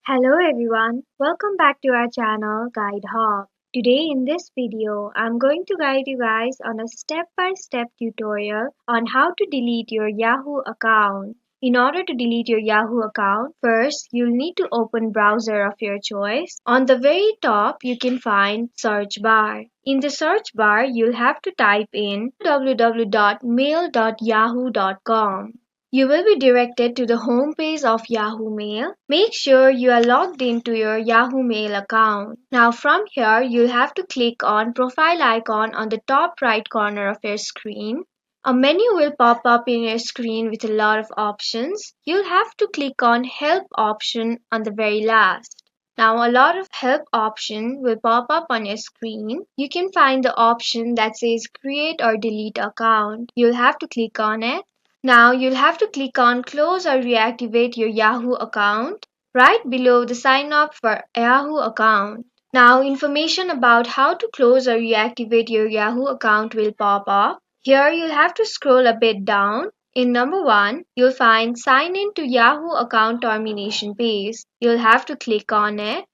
Hello everyone, welcome back to our channel Guide Hub. Today in this video, I'm going to guide you guys on a step-by-step tutorial on how to delete your Yahoo account. In order to delete your Yahoo account, first you'll need to open browser of your choice. On the very top, you can find search bar. In the search bar, you'll have to type in www.mail.yahoo.com. You will be directed to the home page of Yahoo Mail. Make sure you are logged into your Yahoo Mail account. Now from here, you'll have to click on profile icon on the top right corner of your screen. A menu will pop up in your screen with a lot of options. You'll have to click on help option on the very last. Now a lot of help option will pop up on your screen. You can find the option that says create or delete account. You'll have to click on it. Now you'll have to click on close or reactivate your Yahoo account right below the sign up for Yahoo account. Now information about how to close or reactivate your Yahoo account will pop up. Here you'll have to scroll a bit down. In number 1, you'll find sign in to Yahoo account termination page. You'll have to click on it.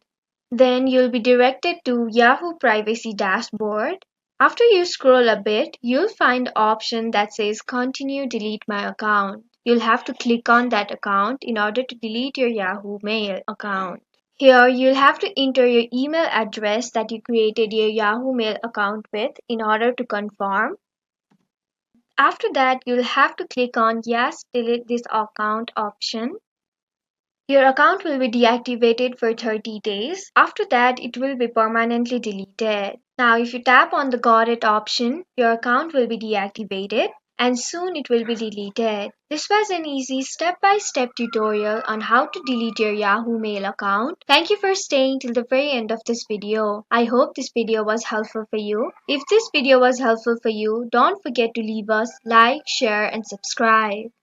Then you'll be directed to Yahoo Privacy Dashboard. After you scroll a bit, you'll find an option that says Continue Delete My Account. You'll have to click on that account in order to delete your Yahoo Mail account. Here, you'll have to enter your email address that you created your Yahoo Mail account with in order to confirm. After that, you'll have to click on Yes, Delete This Account option. Your account will be deactivated for 30 days. After that, it will be permanently deleted. Now, if you tap on the Got It option, your account will be deactivated and soon it will be deleted. This was an easy step-by-step tutorial on how to delete your Yahoo Mail account. Thank you for staying till the very end of this video. I hope this video was helpful for you. If this video was helpful for you, don't forget to leave us like, share and subscribe.